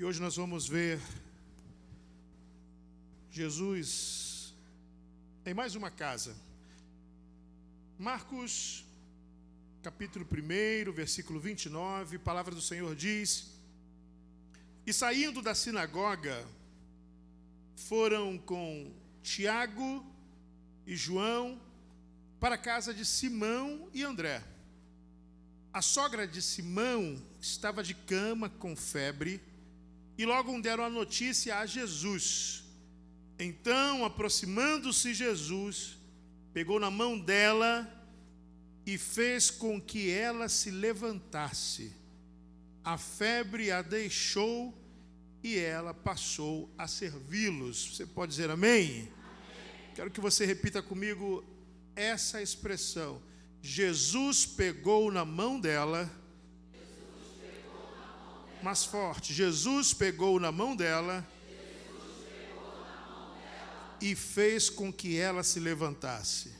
E hoje nós vamos ver Jesus em mais uma casa. Marcos, capítulo 1, versículo 29, a palavra do Senhor diz: E saindo da sinagoga, foram com Tiago e João para a casa de Simão e André. A sogra de Simão estava de cama com febre, e logo deram a notícia a Jesus. Então, aproximando-se Jesus, pegou na mão dela e fez com que ela se levantasse. A febre a deixou e ela passou a servi-los. Você pode dizer amém? Amém. Quero que você repita comigo essa expressão. Jesus pegou na mão dela. Mais forte. Jesus pegou na mão dela e fez com que ela se levantasse.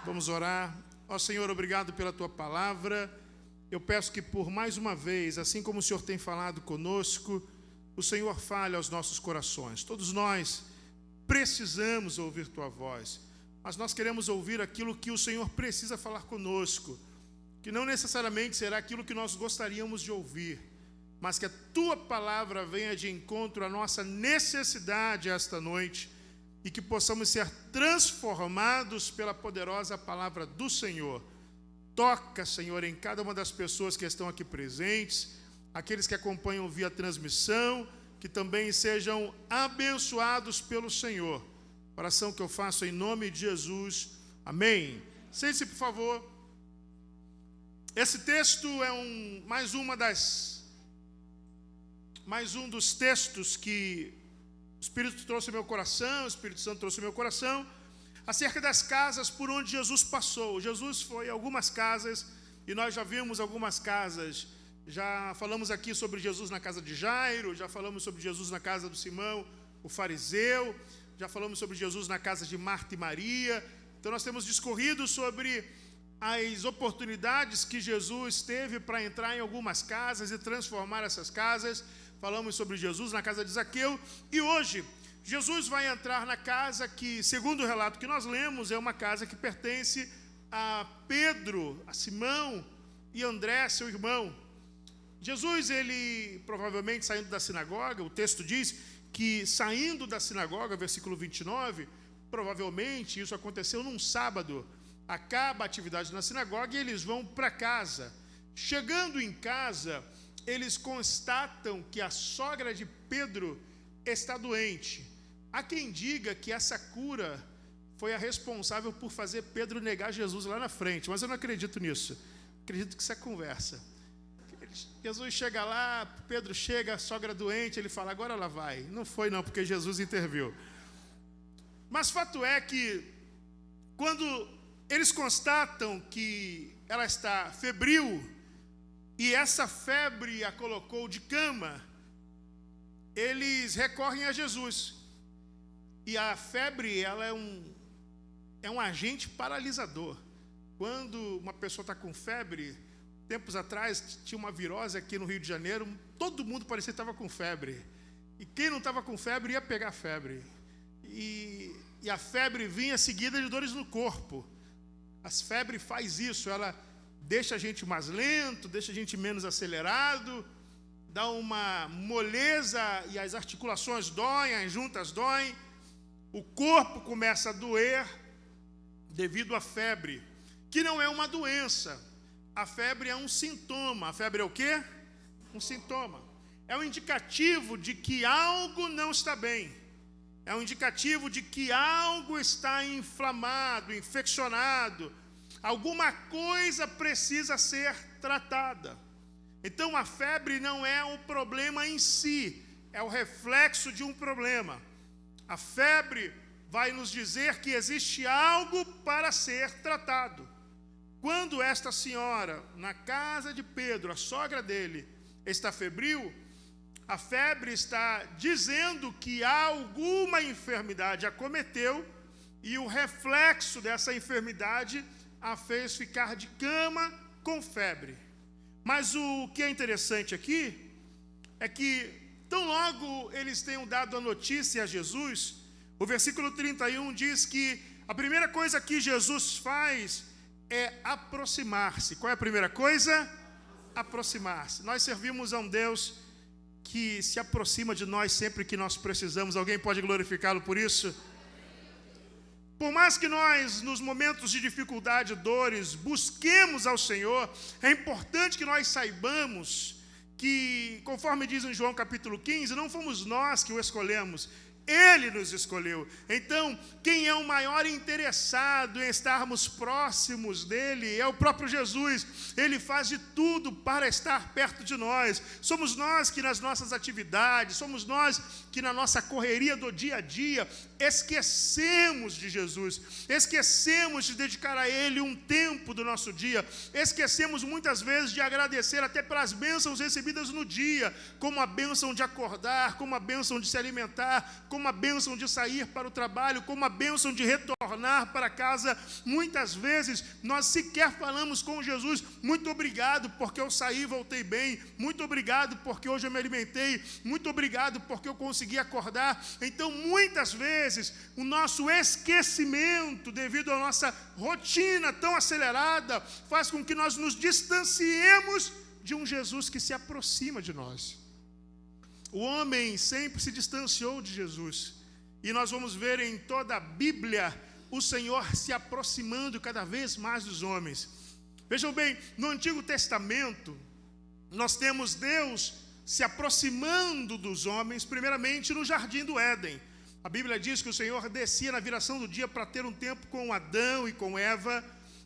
Vamos orar. Ó Senhor, obrigado pela tua palavra. Eu peço que por mais uma vez, assim como o Senhor tem falado conosco, o Senhor fale aos nossos corações. Todos nós precisamos ouvir tua voz, mas nós queremos ouvir aquilo que o Senhor precisa falar conosco, que não necessariamente será aquilo que nós gostaríamos de ouvir, mas que a tua palavra venha de encontro à nossa necessidade esta noite e que possamos ser transformados pela poderosa palavra do Senhor. Toca, Senhor, em cada uma das pessoas que estão aqui presentes, aqueles que acompanham via transmissão, que também sejam abençoados pelo Senhor. Oração que eu faço em nome de Jesus. Amém. Sente-se, por favor. Esse texto é mais um dos textos que o Espírito trouxe ao meu coração, o Espírito Santo trouxe ao meu coração, acerca das casas por onde Jesus passou. Jesus foi a algumas casas, e nós já vimos algumas casas. Já falamos aqui sobre Jesus na casa de Jairo, já falamos sobre Jesus na casa do Simão, o fariseu, já falamos sobre Jesus na casa de Marta e Maria. Então nós temos discorrido sobre as oportunidades que Jesus teve para entrar em algumas casas e transformar essas casas. Falamos sobre Jesus na casa de Zaqueu, e hoje Jesus vai entrar na casa que, segundo o relato que nós lemos, é uma casa que pertence a Pedro, a Simão e André, seu irmão. Jesus, ele provavelmente saindo da sinagoga, o texto diz que saindo da sinagoga, versículo 29, provavelmente isso aconteceu num sábado. Acaba a atividade na sinagoga e eles vão para casa. Chegando em casa, eles constatam que a sogra de Pedro está doente. Há quem diga que essa cura foi a responsável por fazer Pedro negar Jesus lá na frente, mas eu não acredito nisso. Acredito que isso é conversa. Jesus chega lá, Pedro chega, a sogra doente, ele fala, agora ela vai. Não foi não, porque Jesus interviu. Mas fato é que quando eles constatam que ela está febril e essa febre a colocou de cama, eles recorrem a Jesus. E a febre, ela é um agente paralisador. Quando uma pessoa está com febre, tempos atrás tinha uma virose aqui no Rio de Janeiro, todo mundo parecia que estava com febre. E quem não estava com febre ia pegar febre. E a febre vinha seguida de dores no corpo. A febre faz isso, ela deixa a gente mais lento, deixa a gente menos acelerado, dá uma moleza e as articulações doem, as juntas doem, o corpo começa a doer devido à febre, que não é uma doença. A febre é um sintoma. A febre é o quê? Um sintoma. É um indicativo de que algo não está bem. É um indicativo de que algo está inflamado, infeccionado. Alguma coisa precisa ser tratada. Então a febre não é o problema em si, é o reflexo de um problema. A febre vai nos dizer que existe algo para ser tratado. Quando esta senhora, na casa de Pedro, a sogra dele, está febril, a febre está dizendo que alguma enfermidade acometeu e o reflexo dessa enfermidade a fez ficar de cama com febre. Mas o que é interessante aqui é que, tão logo eles tenham dado a notícia a Jesus, o versículo 31 diz que a primeira coisa que Jesus faz é aproximar-se. Qual é a primeira coisa? Aproximar-se. Nós servimos a um Deus que se aproxima de nós sempre que nós precisamos. Alguém pode glorificá-lo por isso? Por mais que nós, nos momentos de dificuldade e dores, busquemos ao Senhor, é importante que nós saibamos que, conforme diz em João capítulo 15, não fomos nós que o escolhemos, Ele nos escolheu. Então, quem é o maior interessado em estarmos próximos dEle é o próprio Jesus. Ele faz de tudo para estar perto de nós. Somos nós que nas nossas atividades, somos nós que na nossa correria do dia a dia, esquecemos de Jesus, esquecemos de dedicar a Ele um tempo do nosso dia, esquecemos muitas vezes de agradecer até pelas bênçãos recebidas no dia, como a bênção de acordar, como a bênção de se alimentar, como a bênção de sair para o trabalho, como a bênção de retornar para casa. Muitas vezes nós sequer falamos com Jesus: muito obrigado porque eu saí e voltei bem, muito obrigado porque hoje eu me alimentei, muito obrigado porque eu consegui acordar. Então, muitas vezes, o nosso esquecimento, devido à nossa rotina tão acelerada, faz com que nós nos distanciemos de um Jesus que se aproxima de nós. O homem sempre se distanciou de Jesus, e nós vamos ver em toda a Bíblia o Senhor se aproximando cada vez mais dos homens. Vejam bem, no Antigo Testamento, nós temos Deus se aproximando dos homens, primeiramente no Jardim do Éden. A Bíblia diz que o Senhor descia na viração do dia para ter um tempo com Adão e com Eva,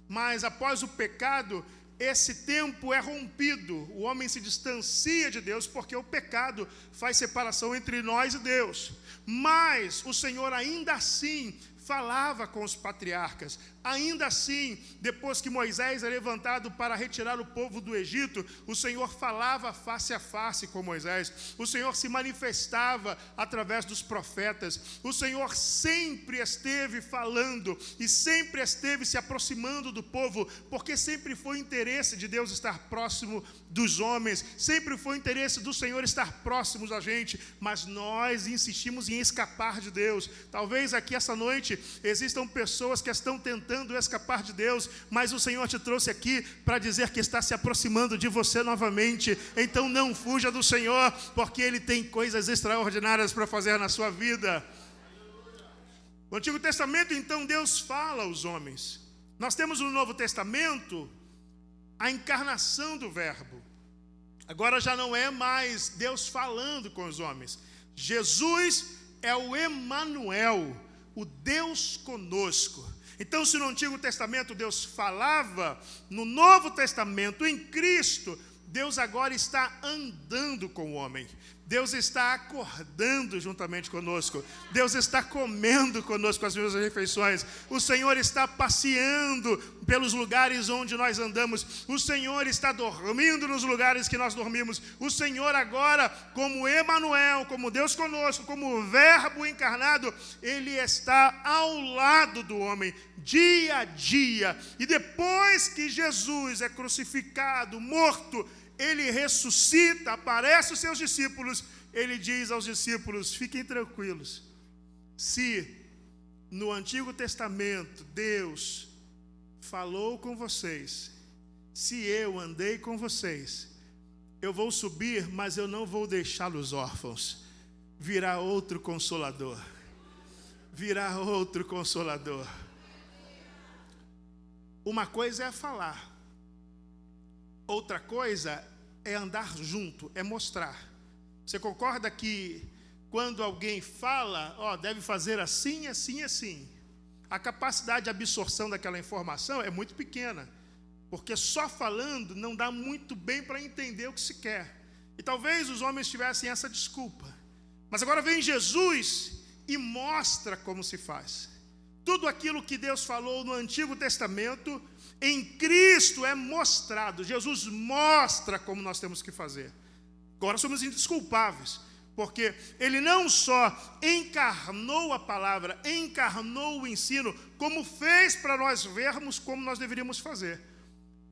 mas após o pecado, esse tempo é rompido. O homem se distancia de Deus porque o pecado faz separação entre nós e Deus. Mas o Senhor ainda assim falava com os patriarcas. Ainda assim, depois que Moisés é levantado para retirar o povo do Egito, o Senhor falava face a face com Moisés. O Senhor se manifestava através dos profetas. O Senhor sempre esteve falando e sempre esteve se aproximando do povo, porque sempre foi interesse de Deus estar próximo dos homens, sempre foi interesse do Senhor estar próximos a gente, mas nós insistimos em escapar de Deus. Talvez aqui essa noite existam pessoas que estão tentando escapar de Deus, mas o Senhor te trouxe aqui para dizer que está se aproximando de você novamente. Então não fuja do Senhor, porque Ele tem coisas extraordinárias para fazer na sua vida. No Antigo Testamento, então, Deus fala aos homens. Nós temos no Novo Testamento a encarnação do Verbo. Agora já não é mais Deus falando com os homens. Jesus é o Emanuel, o Deus conosco. Então, se no Antigo Testamento Deus falava, no Novo Testamento, em Cristo, Deus agora está andando com o homem. Deus está acordando juntamente conosco. Deus está comendo conosco as mesmas refeições. O Senhor está passeando pelos lugares onde nós andamos. O Senhor está dormindo nos lugares que nós dormimos. O Senhor agora, como Emanuel, como Deus conosco, como o Verbo encarnado, Ele está ao lado do homem, dia a dia. E depois que Jesus é crucificado, morto, Ele ressuscita, aparece aos seus discípulos. Ele diz aos discípulos: fiquem tranquilos. Se no Antigo Testamento Deus falou com vocês, se eu andei com vocês, eu vou subir, mas eu não vou deixá-los órfãos. Virá outro Consolador. Virá outro Consolador. Uma coisa é falar, outra coisa é andar junto, é mostrar. Você concorda que quando alguém fala, deve fazer assim, assim, assim, a capacidade de absorção daquela informação é muito pequena, porque só falando não dá muito bem para entender o que se quer. E talvez os homens tivessem essa desculpa. Mas agora vem Jesus e mostra como se faz. Tudo aquilo que Deus falou no Antigo Testamento, em Cristo é mostrado. Jesus mostra como nós temos que fazer. Agora somos indesculpáveis, porque Ele não só encarnou a palavra, encarnou o ensino, como fez para nós vermos como nós deveríamos fazer.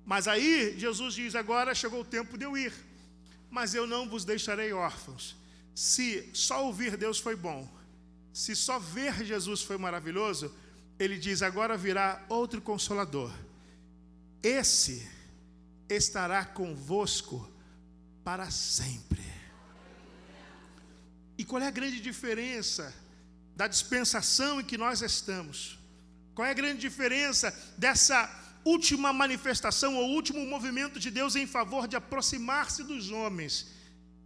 Mas aí Jesus diz: agora chegou o tempo de eu ir. mas eu não vos deixarei órfãos. Se só ouvir Deus foi bom, se só ver Jesus foi maravilhoso, ele diz: agora virá outro Consolador. Esse estará convosco para sempre. E qual é a grande diferença da dispensação em que nós estamos? Qual é a grande diferença dessa última manifestação ou último movimento de Deus em favor de aproximar-se dos homens?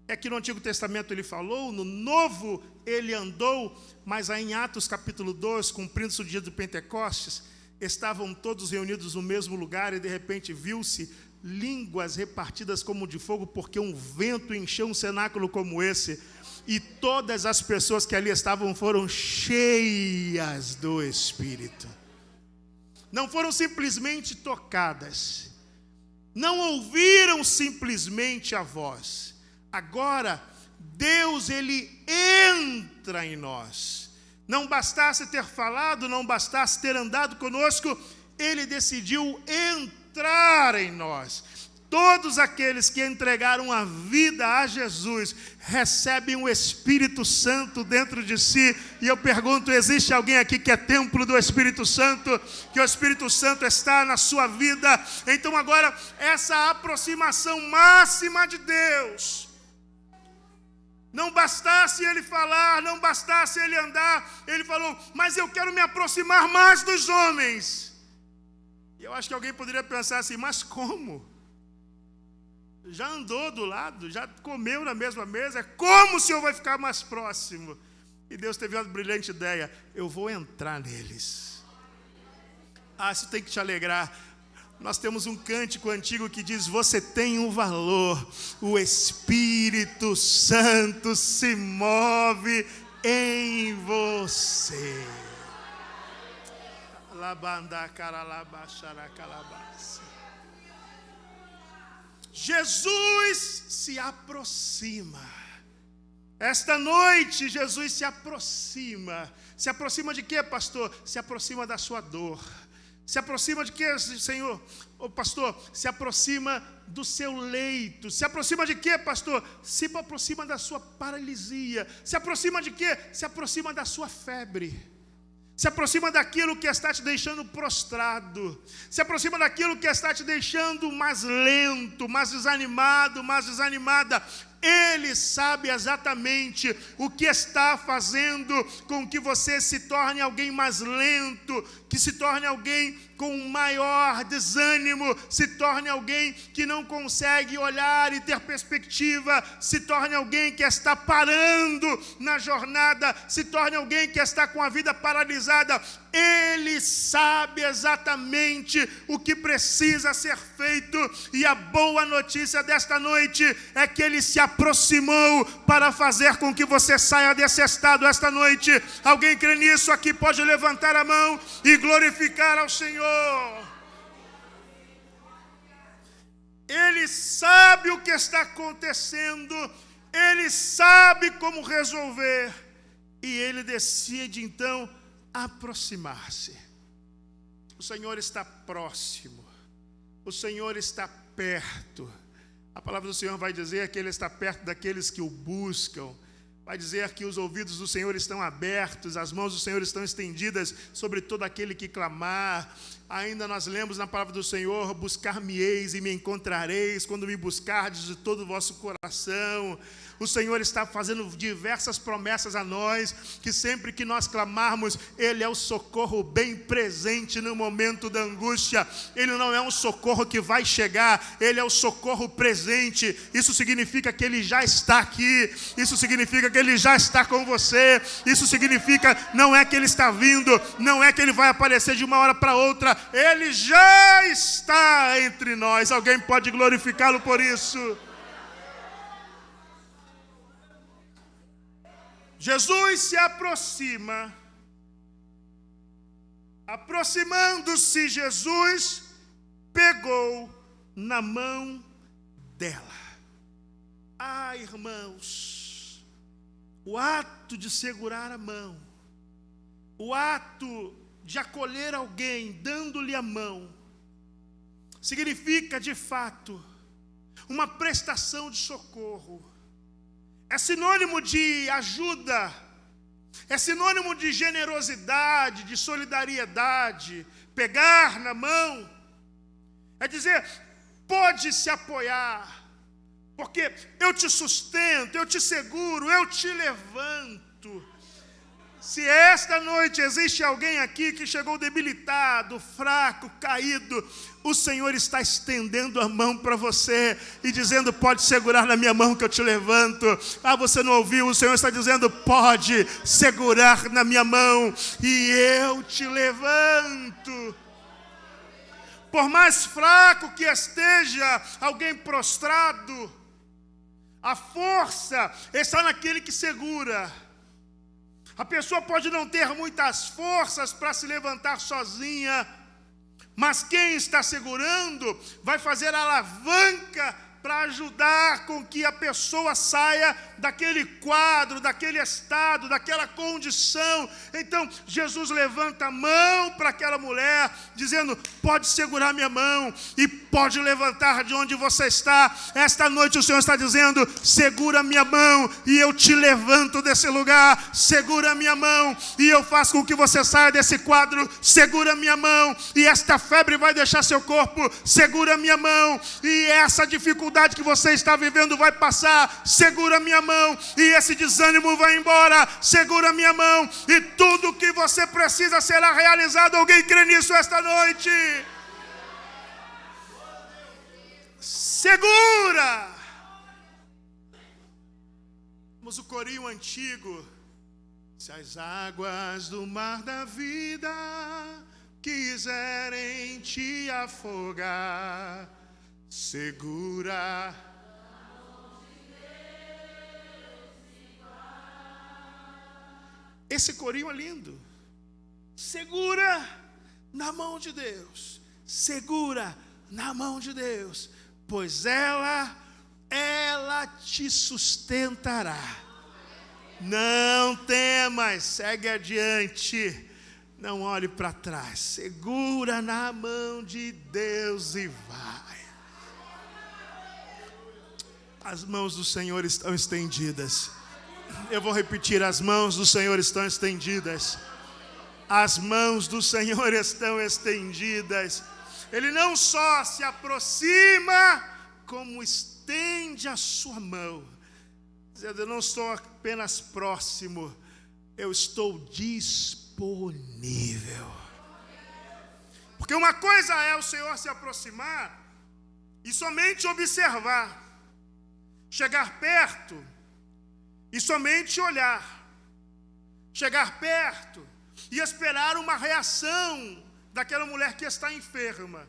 É que no Antigo Testamento ele falou, no Novo ele andou, mas aí em Atos capítulo 2, cumprindo-se o dia do Pentecostes, estavam todos reunidos no mesmo lugar e de repente viu-se línguas repartidas como de fogo, porque um vento encheu um cenáculo como esse, e todas as pessoas que ali estavam foram cheias do Espírito. Não foram simplesmente tocadas, não ouviram simplesmente a voz. Agora, Deus, ele entra em nós. Não bastasse ter falado, não bastasse ter andado conosco, ele decidiu entrar em nós. Todos aqueles que entregaram a vida a Jesus recebem o Espírito Santo dentro de si. E eu pergunto: existe alguém aqui que é templo do Espírito Santo? Que o Espírito Santo está na sua vida? Então agora, essa aproximação máxima de Deus, não bastasse ele falar, não bastasse ele andar, ele falou: mas eu quero me aproximar mais dos homens. E eu acho que alguém poderia pensar assim: mas como? Já andou do lado, já comeu na mesma mesa, como o Senhor vai ficar mais próximo? E Deus teve uma brilhante ideia: eu vou entrar neles. Ah, isso tem que te alegrar. Nós temos um cântico antigo que diz: você tem um valor, o Espírito Santo se move em você. Jesus se aproxima. Esta noite Jesus se aproxima. Se aproxima de quê, pastor? Se aproxima da sua dor. Se aproxima de quê, Senhor? Ô, pastor, se aproxima do seu leito. Se aproxima de quê, pastor? Se aproxima da sua paralisia. Se aproxima de quê? Se aproxima da sua febre. Se aproxima daquilo que está te deixando prostrado. Se aproxima daquilo que está te deixando mais lento, mais desanimado, mais desanimada. Ele sabe exatamente o que está fazendo com que você se torne alguém mais lento, que se torne alguém com maior desânimo, se torne alguém que não consegue olhar e ter perspectiva, se torne alguém que está parando na jornada, se torne alguém que está com a vida paralisada. Ele sabe exatamente o que precisa ser feito, e a boa notícia desta noite é que ele se aproximou para fazer com que você saia desse estado esta noite. Alguém crê nisso aqui? Pode levantar a mão e glorificar ao Senhor. Ele sabe o que está acontecendo, ele sabe como resolver, e ele decide então aproximar-se. O Senhor está próximo, o Senhor está perto. A palavra do Senhor vai dizer que ele está perto daqueles que o buscam. Vai dizer que os ouvidos do Senhor estão abertos, as mãos do Senhor estão estendidas sobre todo aquele que clamar. Ainda nós lemos na palavra do Senhor: buscar-me-eis e me encontrareis, quando me buscardes de todo o vosso coração. O Senhor está fazendo diversas promessas a nós, que sempre que nós clamarmos, Ele é o socorro bem presente no momento da angústia. Ele não é um socorro que vai chegar, Ele é o socorro presente. Isso significa que Ele já está aqui, isso significa que Ele já está com você, isso significa, não é que Ele está vindo, não é que Ele vai aparecer de uma hora para outra, Ele já está entre nós. Alguém pode glorificá-lo por isso? Jesus se aproxima. Aproximando-se, Jesus pegou na mão dela. Ah, irmãos, o ato de segurar a mão, o ato de acolher alguém dando-lhe a mão, significa de fato uma prestação de socorro. É sinônimo de ajuda, é sinônimo de generosidade, de solidariedade. Pegar na mão é dizer: pode se apoiar, porque eu te sustento, eu te seguro, eu te levanto. Se esta noite existe alguém aqui que chegou debilitado, fraco, caído, o Senhor está estendendo a mão para você e dizendo: pode segurar na minha mão que eu te levanto. Você não ouviu? O Senhor está dizendo: pode segurar na minha mão e eu te levanto. Por mais fraco que esteja alguém prostrado, a força está naquele que segura. A pessoa pode não ter muitas forças para se levantar sozinha, mas quem está segurando vai fazer a alavanca para ajudar com que a pessoa saia daquele quadro, daquele estado, daquela condição. Então Jesus levanta a mão para aquela mulher, dizendo: pode segurar minha mão e pode levantar de onde você está. Esta noite o Senhor está dizendo: segura minha mão e eu te levanto desse lugar. Segura minha mão e eu faço com que você saia desse quadro. Segura minha mão e esta febre vai deixar seu corpo. Segura minha mão e essa dificuldade que você está vivendo vai passar. Segura minha mão e esse desânimo vai embora. Segura minha mão e tudo que você precisa será realizado. Alguém crê nisso esta noite? Segura! Vamos o corinho antigo. Se as águas do mar da vida quiserem te afogar, segura. Esse corinho é lindo. Segura na mão de Deus. Segura na mão de Deus, pois ela te sustentará. Não temas, segue adiante. Não olhe para trás. Segura na mão de Deus e vai. As mãos do Senhor estão estendidas. Eu vou repetir: as mãos do Senhor estão estendidas. As mãos do Senhor estão estendidas. Ele não só se aproxima, como estende a sua mão, dizendo: eu não estou apenas próximo, eu estou disponível. Porque uma coisa é o Senhor se aproximar e somente observar, chegar perto e somente olhar, chegar perto e esperar uma reação daquela mulher que está enferma.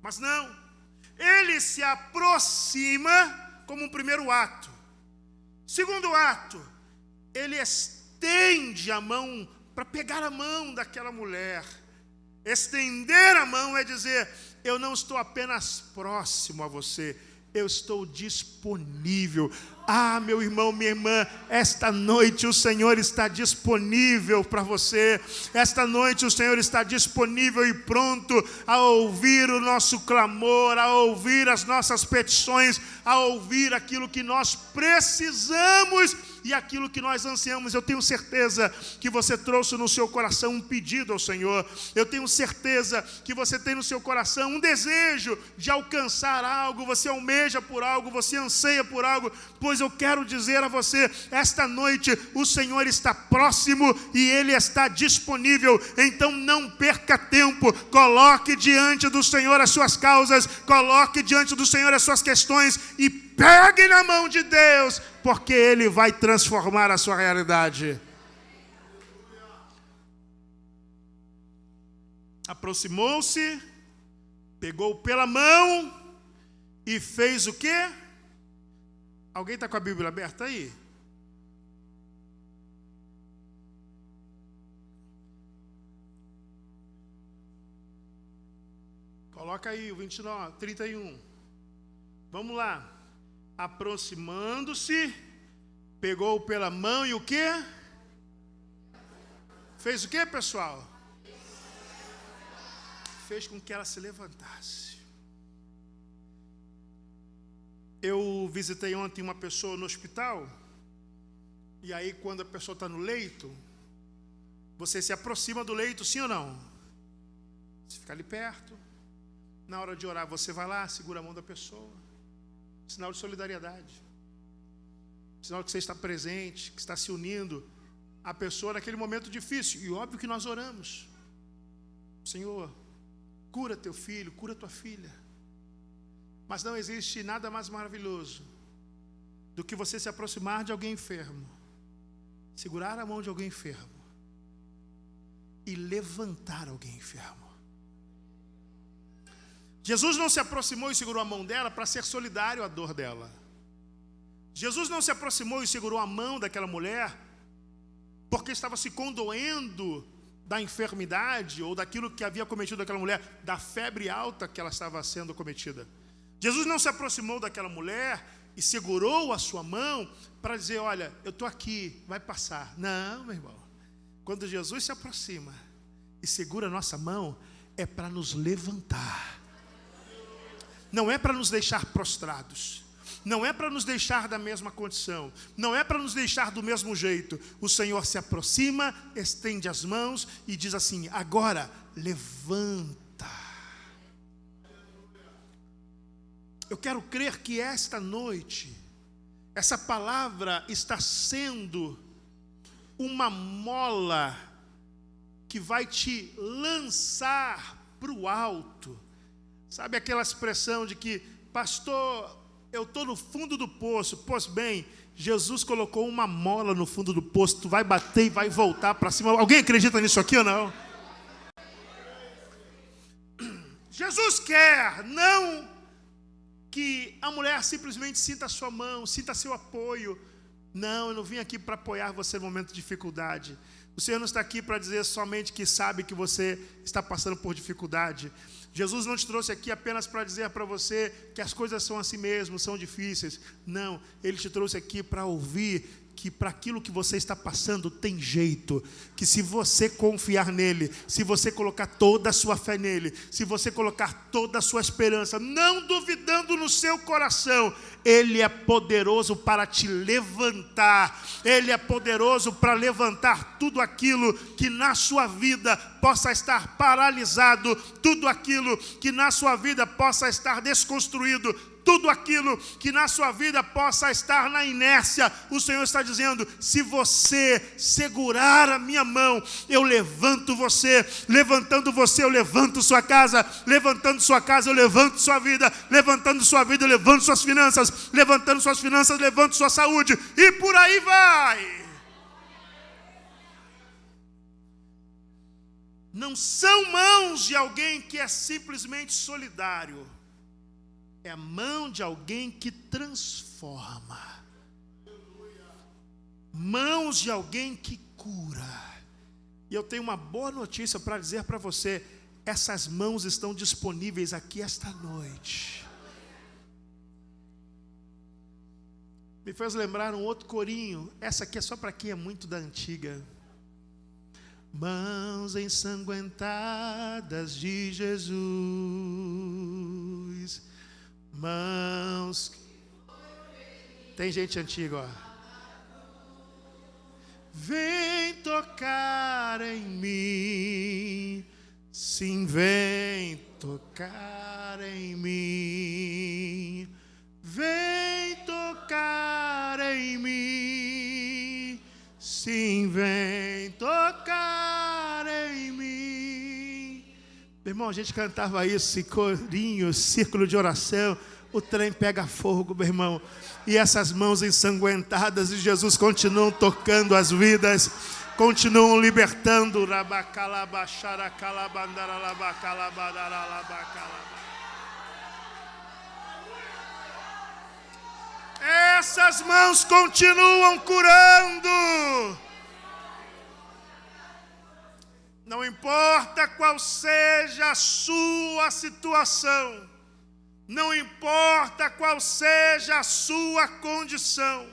Mas não, ele se aproxima como um primeiro ato. Segundo ato, ele estende a mão para pegar a mão daquela mulher. Estender a mão é dizer: eu não estou apenas próximo a você, eu estou disponível. Meu irmão, minha irmã, esta noite o Senhor está disponível para você. Esta noite o Senhor está disponível e pronto a ouvir o nosso clamor, a ouvir as nossas petições, a ouvir aquilo que nós precisamos e aquilo que nós ansiamos. Eu tenho certeza que você trouxe no seu coração um pedido ao Senhor. Eu tenho certeza que você tem no seu coração um desejo de alcançar algo. Você almeja por algo, você anseia por algo. Pois eu quero dizer a você, esta noite o Senhor está próximo e Ele está disponível. Então não perca tempo, coloque diante do Senhor as suas causas, coloque diante do Senhor as suas questões e pegue na mão de Deus, porque Ele vai transformar a sua realidade. Aproximou-se, pegou pela mão e fez o quê? Alguém está com a Bíblia aberta aí? Coloca aí o 29, 31. Vamos lá. Aproximando-se, pegou pela mão e o quê? Fez o quê, pessoal? Fez com que ela se levantasse. Eu visitei ontem uma pessoa no hospital, e aí quando a pessoa está no leito, você se aproxima do leito, sim ou não? Você fica ali perto, na hora de orar você vai lá, segura a mão da pessoa, sinal de solidariedade, sinal que você está presente, que está se unindo à pessoa naquele momento difícil. E óbvio que nós oramos: Senhor, cura teu filho, cura tua filha. Mas não existe nada mais maravilhoso do que você se aproximar de alguém enfermo, segurar a mão de alguém enfermo e levantar alguém enfermo. Jesus não se aproximou e segurou a mão dela para ser solidário à dor dela. Jesus não se aproximou e segurou a mão daquela mulher porque estava se condoendo da enfermidade ou daquilo que havia cometido aquela mulher, da febre alta que ela estava sendo cometida. Jesus não se aproximou daquela mulher e segurou a sua mão para dizer: olha, eu estou aqui, vai passar. Não, meu irmão. Quando Jesus se aproxima e segura a nossa mão, é para nos levantar. Não é para nos deixar prostrados. Não é para nos deixar da mesma condição. Não é para nos deixar do mesmo jeito. O Senhor se aproxima, estende as mãos e diz assim: agora, levanta. Eu quero crer que esta noite, essa palavra está sendo uma mola que vai te lançar para o alto. Sabe aquela expressão de que, pastor, eu estou no fundo do poço? Pois bem, Jesus colocou uma mola no fundo do poço, tu vai bater e vai voltar para cima. Alguém acredita nisso aqui ou não? Jesus quer não que a mulher simplesmente sinta a sua mão, sinta seu apoio. Não, eu não vim aqui para apoiar você no momento de dificuldade. O Senhor não está aqui para dizer somente que sabe que você está passando por dificuldade. Jesus não te trouxe aqui apenas para dizer para você que as coisas são assim mesmo, são difíceis. Não, Ele te trouxe aqui para ouvir que para aquilo que você está passando tem jeito, que se você confiar nele, se você colocar toda a sua fé nele, se você colocar toda a sua esperança, não duvidando no seu coração, ele é poderoso para te levantar. Ele é poderoso para levantar tudo aquilo que na sua vida possa estar paralisado, tudo aquilo que na sua vida possa estar desconstruído, tudo aquilo que na sua vida possa estar na inércia. O Senhor está dizendo: se você segurar a minha mão, eu levanto você. Levantando você, eu levanto sua casa. Levantando sua casa, eu levanto sua vida. Levantando sua vida, eu levanto suas finanças. Levantando suas finanças, eu levanto sua saúde. E por aí vai. Não são mãos de alguém que é simplesmente solidário. É a mão de alguém que transforma. Mãos de alguém que cura. E eu tenho uma boa notícia para dizer para você: essas mãos estão disponíveis aqui esta noite. Me fez lembrar um outro corinho. Essa aqui é só para quem é muito da antiga. Mãos ensanguentadas de Jesus. Mãos. Tem gente antiga, ó. Vem tocar em mim. Sim, vem tocar em mim. Vem tocar em mim. Sim, vem tocar em mim. Meu irmão, a gente cantava isso em corinho, círculo de oração. O trem pega fogo, meu irmão. E essas mãos ensanguentadas de Jesus continuam tocando as vidas, continuam libertando. Essas mãos continuam curando. Não importa qual seja a sua situação, não importa qual seja a sua condição,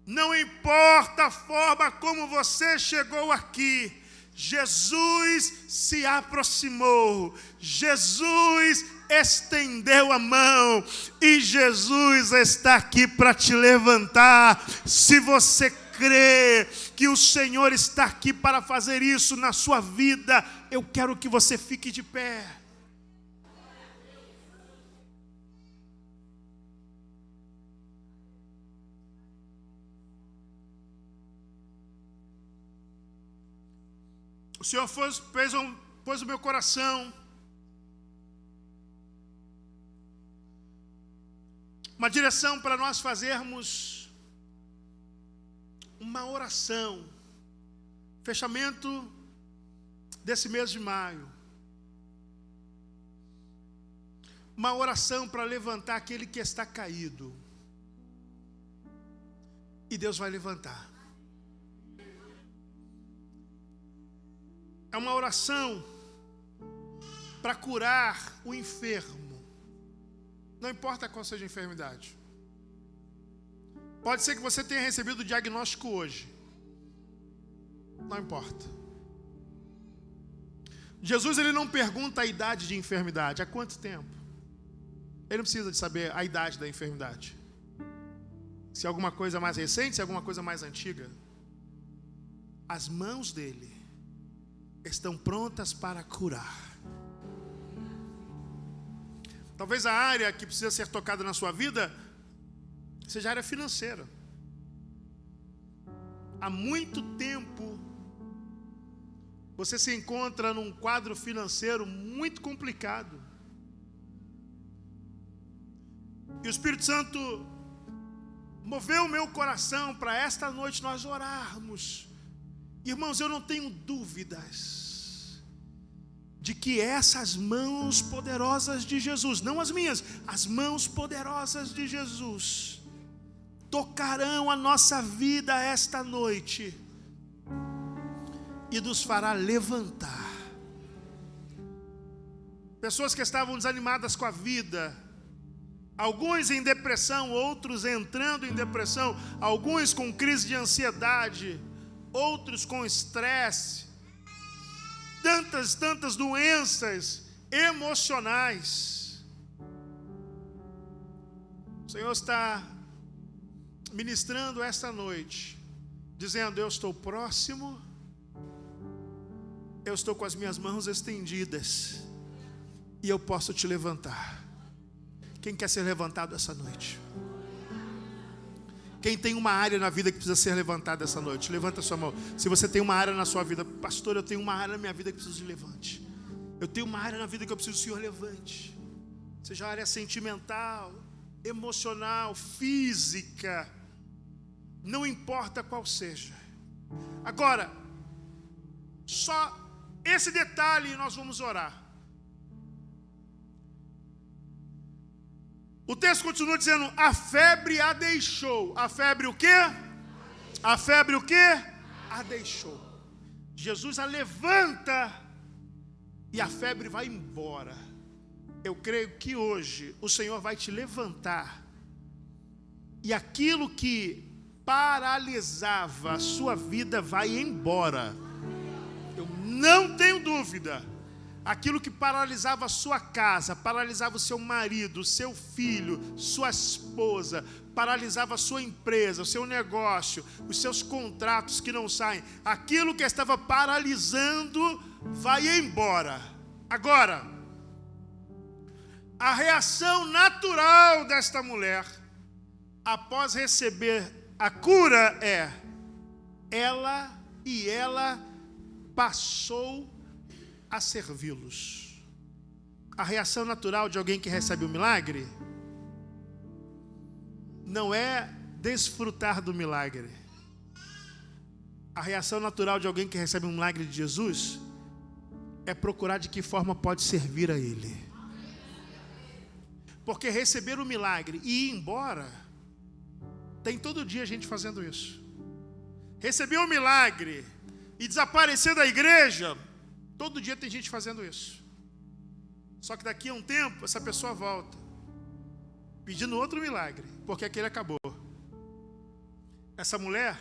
não importa a forma como você chegou aqui, Jesus se aproximou, Jesus estendeu a mão e Jesus está aqui para te levantar. Se você crê que o Senhor está aqui para fazer isso na sua vida, eu quero que você fique de pé. O Senhor pôs o meu coração uma direção para nós fazermos uma oração, fechamento desse mês de maio, uma oração para levantar aquele que está caído, e Deus vai levantar. É uma oração para curar o enfermo, não importa qual seja a enfermidade. Pode ser que você tenha recebido o diagnóstico hoje, não importa. Jesus, ele não pergunta a idade de enfermidade, há quanto tempo. Ele não precisa de saber a idade da enfermidade, se é alguma coisa mais recente, se é alguma coisa mais antiga. As mãos dele estão prontas para curar. Talvez a área que precisa ser tocada na sua vida seja a área financeira. Há muito tempo você se encontra num quadro financeiro muito complicado. E o Espírito Santo moveu o meu coração para esta noite nós orarmos. Irmãos, eu não tenho dúvidas de que essas mãos poderosas de Jesus, não as minhas, as mãos poderosas de Jesus, tocarão a nossa vida esta noite e nos fará levantar. Pessoas que estavam desanimadas com a vida, alguns em depressão, outros entrando em depressão, alguns com crise de ansiedade, outros com estresse, tantas doenças emocionais. O Senhor está ministrando esta noite, dizendo: eu estou próximo, eu estou com as minhas mãos estendidas e eu posso te levantar. Quem quer ser levantado essa noite? Quem tem uma área na vida que precisa ser levantada essa noite, levanta a sua mão. Se você tem uma área na sua vida: pastor, eu tenho uma área na minha vida que preciso de levante. Eu tenho uma área na vida que eu preciso do Senhor levante. Seja a área sentimental, emocional, física, não importa qual seja. Agora, só esse detalhe nós vamos orar. O texto continua dizendo: a febre a deixou. A febre o quê? A febre o quê? A deixou. Jesus a levanta e a febre vai embora. Eu creio que hoje o Senhor vai te levantar e aquilo que paralisava a sua vida vai embora. Eu não tenho dúvida. Aquilo que paralisava a sua casa, paralisava o seu marido, o seu filho, sua esposa, paralisava a sua empresa, o seu negócio, os seus contratos que não saem, aquilo que estava paralisando vai embora. Agora, a reação natural desta mulher, após receber a cura, ela passou a servi-los. A reação natural de alguém que recebe o milagre não é desfrutar do milagre. A reação natural de alguém que recebe um milagre de Jesus é procurar de que forma pode servir a Ele. Porque receber o milagre e ir embora, tem todo dia gente fazendo isso. Receber o milagre e desaparecer da igreja, todo dia tem gente fazendo isso. Só que daqui a um tempo, essa pessoa volta, pedindo outro milagre, porque aquele acabou. Essa mulher,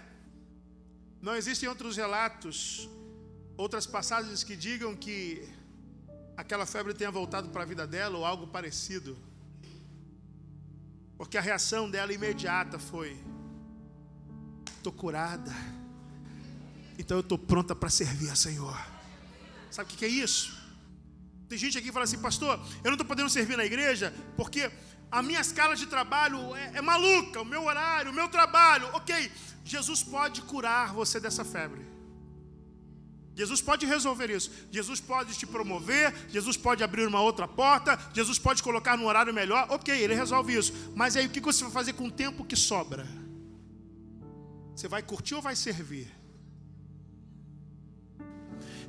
não existem outros relatos, outras passagens que digam que aquela febre tenha voltado para a vida dela ou algo parecido. Porque a reação dela imediata foi: estou curada, então eu estou pronta para servir a Senhor. Sabe o que é isso? Tem gente aqui que fala assim: pastor, eu não estou podendo servir na igreja porque a minha escala de trabalho é maluca, o meu horário, o meu trabalho. Ok, Jesus pode curar você dessa febre. Jesus pode resolver isso. Jesus pode te promover, Jesus pode abrir uma outra porta, Jesus pode colocar num horário melhor. Ok, Ele resolve isso. Mas aí o que você vai fazer com o tempo que sobra? Você vai curtir ou vai servir?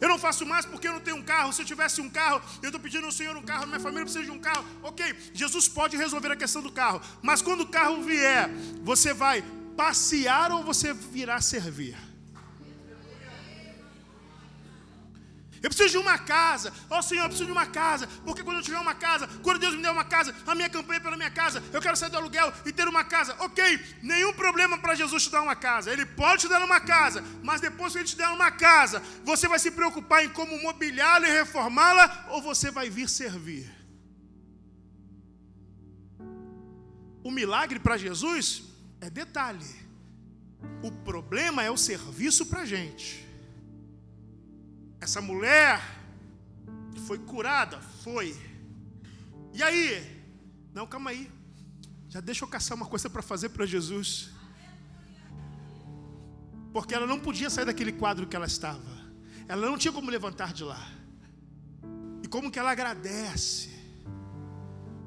Eu não faço mais porque eu não tenho um carro. Se eu tivesse um carro, eu estou pedindo ao Senhor um carro, minha família precisa de um carro. Ok, Jesus pode resolver a questão do carro. Mas quando o carro vier, você vai passear ou você virá servir? Eu preciso de uma casa. Ó Senhor, eu preciso de uma casa. Porque quando eu tiver uma casa, quando Deus me der uma casa, a minha campanha é pela minha casa. Eu quero sair do aluguel e ter uma casa. Ok, nenhum problema para Jesus te dar uma casa. Ele pode te dar uma casa. Mas depois que Ele te der uma casa, você vai se preocupar em como mobiliá-la e reformá-la, ou você vai vir servir? O milagre para Jesus é detalhe. O problema é o serviço para a gente. Essa mulher foi curada? Foi. E aí? Não, calma aí. Já deixa eu caçar uma coisa para fazer para Jesus. Porque ela não podia sair daquele quadro que ela estava. Ela não tinha como levantar de lá. E como que ela agradece?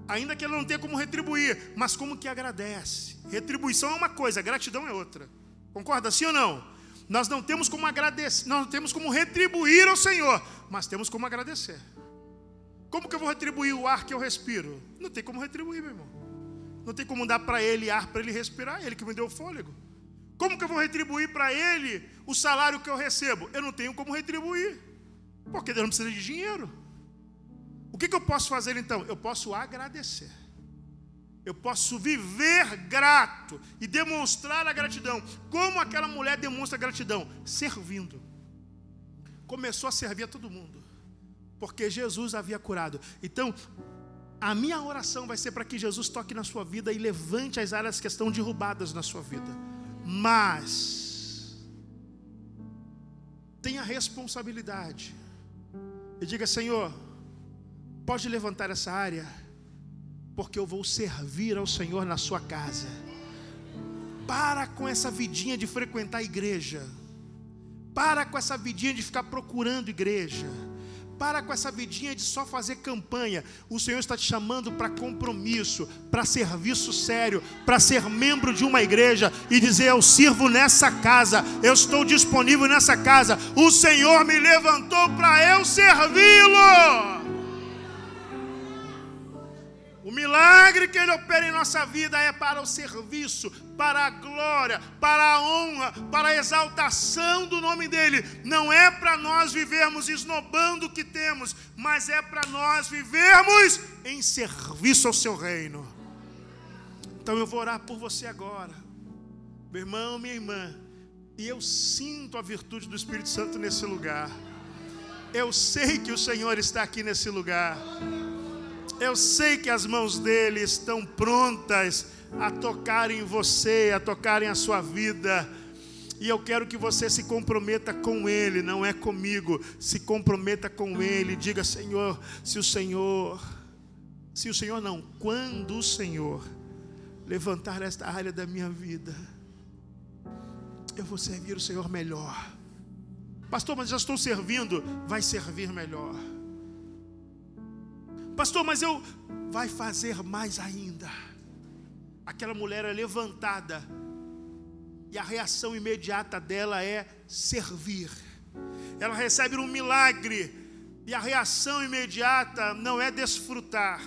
Ainda que ela não tenha como retribuir, mas como que agradece? Retribuição é uma coisa, gratidão é outra. Concorda, sim ou não? Nós não temos como agradecer, nós não temos como retribuir ao Senhor, mas temos como agradecer. Como que eu vou retribuir o ar que eu respiro? Não tem como retribuir, meu irmão. Não tem como dar para Ele ar para Ele respirar, Ele que me deu o fôlego. Como que eu vou retribuir para Ele o salário que eu recebo? Eu não tenho como retribuir, porque Deus não precisa de dinheiro. O que eu posso fazer então? Eu posso agradecer. Eu posso viver grato e demonstrar a gratidão. Como aquela mulher demonstra gratidão? Servindo. Começou a servir a todo mundo, porque Jesus havia curado. Então, a minha oração vai ser para que Jesus toque na sua vida e levante as áreas que estão derrubadas na sua vida. Mas tenha responsabilidade e diga: Senhor, pode levantar essa área, porque eu vou servir ao Senhor na sua casa. Para com essa vidinha de frequentar a igreja. Para com essa vidinha de ficar procurando igreja. Para com essa vidinha de só fazer campanha. O Senhor está te chamando para compromisso, para serviço sério, para ser membro de uma igreja e dizer: eu sirvo nessa casa, eu estou disponível nessa casa. O Senhor me levantou para eu servi-lo. O milagre que Ele opera em nossa vida é para o serviço, para a glória, para a honra, para a exaltação do nome dEle. Não é para nós vivermos esnobando o que temos, mas é para nós vivermos em serviço ao Seu reino. Então eu vou orar por você agora, meu irmão, minha irmã, e eu sinto a virtude do Espírito Santo nesse lugar. Eu sei que o Senhor está aqui nesse lugar. Eu sei que as mãos dEle estão prontas a tocarem em você, a tocarem a sua vida. E eu quero que você se comprometa com Ele, não é comigo. Se comprometa com Ele, diga: Senhor, quando o Senhor levantar esta área da minha vida, eu vou servir o Senhor melhor. Pastor, mas já estou servindo. Vai servir melhor. Pastor, mas vai fazer mais ainda. Aquela mulher é levantada e a reação imediata dela é servir. Ela recebe um milagre e a reação imediata não é desfrutar,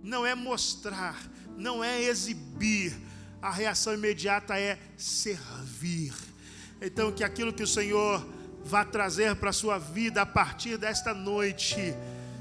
não é mostrar, não é exibir. A reação imediata é servir. Então, que aquilo que o Senhor vai trazer para a sua vida a partir desta noite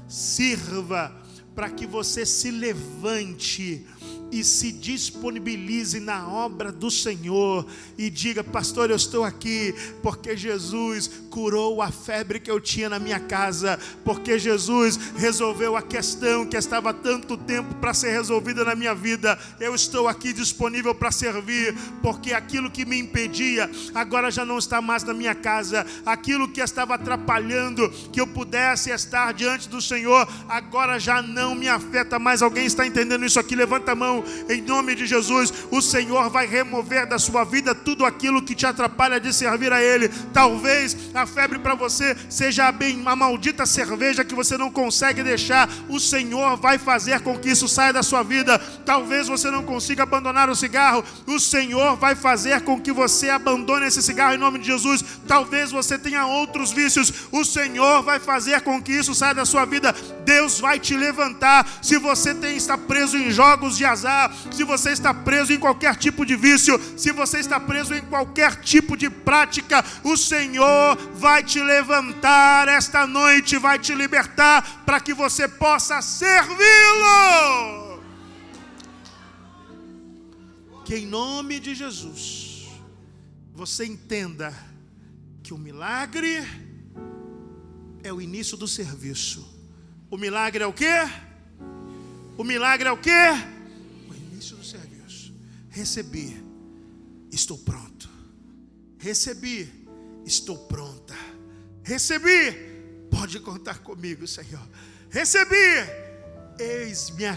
sirva para que você se levante e se disponibilize na obra do Senhor e diga: pastor, eu estou aqui porque Jesus curou a febre que eu tinha na minha casa, porque Jesus resolveu a questão que estava há tanto tempo para ser resolvida na minha vida. Eu estou aqui disponível para servir, porque aquilo que me impedia agora já não está mais na minha casa, aquilo que estava atrapalhando que eu pudesse estar diante do Senhor agora já não me afeta mais. Alguém está entendendo isso aqui? Levanta a mão em nome de Jesus. O Senhor vai remover da sua vida tudo aquilo que te atrapalha de servir a Ele. Talvez a febre para você seja a maldita cerveja que você não consegue deixar. O Senhor vai fazer com que isso saia da sua vida. Talvez você não consiga abandonar o cigarro. O Senhor vai fazer com que você abandone esse cigarro em nome de Jesus. Talvez você tenha outros vícios. O Senhor vai fazer com que isso saia da sua vida. Deus vai te levantar. Se você está preso em jogos de azar, se você está preso em qualquer tipo de vício, se você está preso em qualquer tipo de prática, o Senhor vai te levantar esta noite, vai te libertar para que você possa servi-lo. Que em nome de Jesus você entenda que o milagre é o início do serviço. O milagre é o quê? O milagre é o quê? O início do serviço. Recebi, estou pronto. Recebi, estou pronta. Recebi, pode contar comigo, Senhor. Recebi, eis-me aqui.